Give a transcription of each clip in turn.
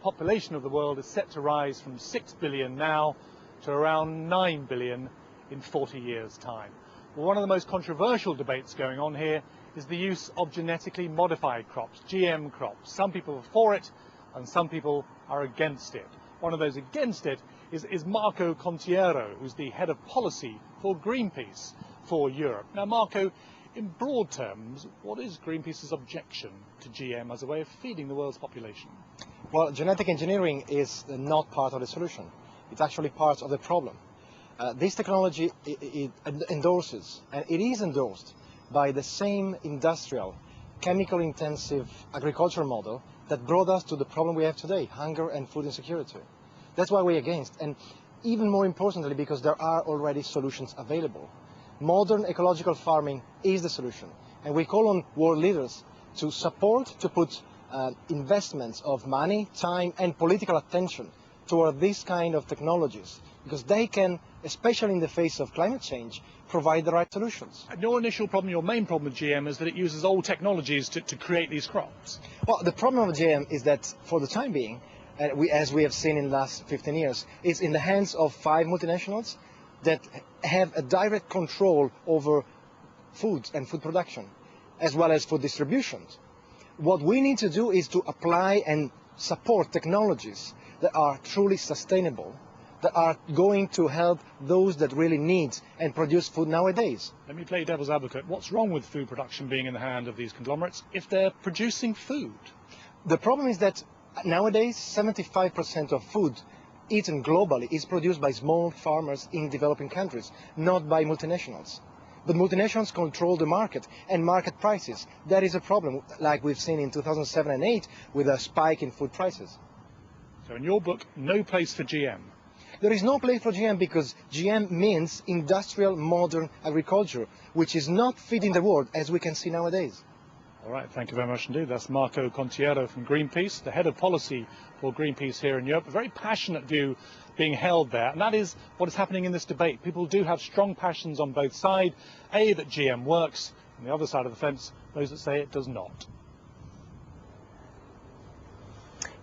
population of the world is set to rise from 6 billion now to around 9 billion in 40 years' time. Well, one of the most controversial debates going on here is the use of genetically modified crops, GM crops. Some people are for it and some people are against it. One of those against it is Marco Contiero, who's the head of policy for Greenpeace for Europe. Now, Marco, in broad terms, what is Greenpeace's objection to GM as a way of feeding the world's population? Well, genetic engineering is not part of the solution. It's actually part of the problem. This technology it endorses, and it is endorsed by the same industrial, chemical-intensive agricultural model that brought us to the problem we have today, hunger and food insecurity. That's why we're against, and even more importantly, because there are already solutions available. Modern ecological farming is the solution, and we call on world leaders to support, to put investments of money, time, and political attention toward this kind of technologies, because they can, especially in the face of climate change, provide the right solutions. And your initial problem, your main problem with GM is that it uses old technologies to create these crops. Well, the problem with GM is that for the time being, as we have seen in the last 15 years, it's in the hands of 5 multinationals that have a direct control over food and food production, as well as food distribution. What we need to do is to apply and support technologies that are truly sustainable, that are going to help those that really need and produce food nowadays. Let me play devil's advocate. What's wrong with food production being in the hand of these conglomerates if they're producing food? The problem is that nowadays 75% of food eaten globally is produced by small farmers in developing countries, not by multinationals. But multinationals control the market and market prices. That is a problem, like we've seen in 2007 and 2008 with a spike in food prices. So in your book, no place for GM. There is no place for GM because GM means industrial modern agriculture, which is not feeding the world, as we can see nowadays. All right, thank you very much indeed. That's Marco Contiero from Greenpeace, the head of policy for Greenpeace here in Europe. A very passionate view being held there, and that is what is happening in this debate. People do have strong passions on both sides. A, that GM works, and the other side of the fence, those that say it does not.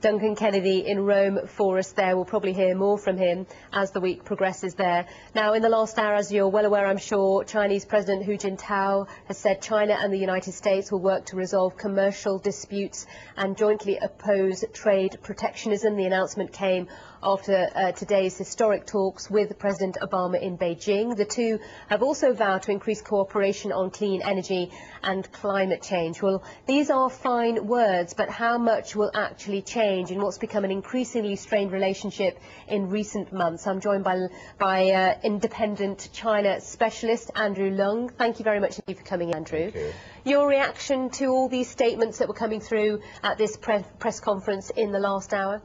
Duncan Kennedy in Rome for us there. We'll probably hear more from him as the week progresses there. Now, in the last hour, as you're well aware, I'm sure, Chinese President Hu Jintao has said China and the United States will work to resolve commercial disputes and jointly oppose trade protectionism. The announcement came after today's historic talks with President Obama in Beijing. The two have also vowed to increase cooperation on clean energy and climate change. Well, these are fine words, but how much will actually change in what's become an increasingly strained relationship in recent months? I'm joined by independent China specialist Andrew Leung. Thank you very much indeed for coming in, Andrew. Thank you. Your reaction to all these statements that were coming through at this press conference in the last hour?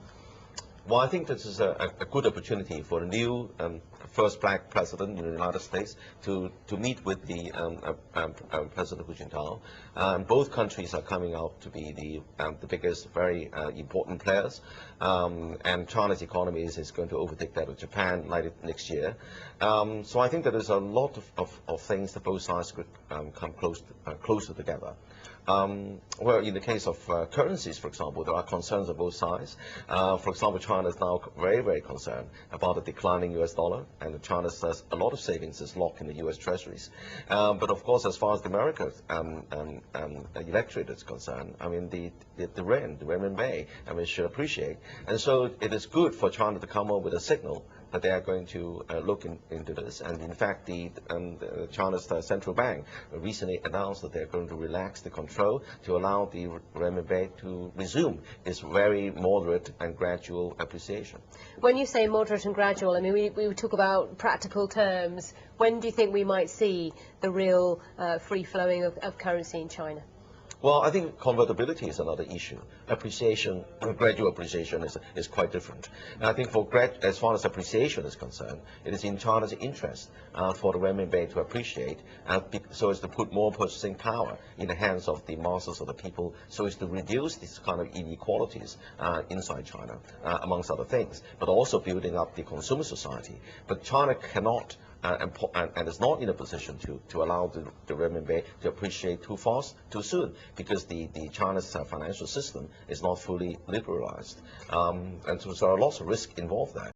Well, I think this is a good opportunity for a new first black president in the United States to meet with the President Hu Jintao. Both countries are coming out to be the biggest, very important players, and China's economy is going to overtake that of Japan next year. So I think that there's a lot of things that both sides could come closer together. Well, in the case of currencies, for example, there are concerns on both sides. For example, China is now very, very concerned about the declining US dollar, and China says a lot of savings is locked in the US treasuries. But of course, as far as the American electorate is concerned, I mean, the renminbi, I mean, should appreciate. And so it is good for China to come up with a signal that they are going to look into this. And in fact, China's central bank recently announced that they're going to relax the control to allow the renminbi to resume its very moderate and gradual appreciation. When you say moderate and gradual, I mean, we talk about practical terms. When do you think we might see the real free flowing of currency in China? Well, I think convertibility is another issue. Appreciation, gradual appreciation is quite different. And I think as far as appreciation is concerned, it is in China's interest for the renminbi to appreciate, so as to put more purchasing power in the hands of the masses of the people, so as to reduce these kind of inequalities inside China, amongst other things, but also building up the consumer society. But China cannot and is not in a position to allow the renminbi to appreciate too fast, too soon, because the China's financial system is not fully liberalized. And so there are lots of risk involved there.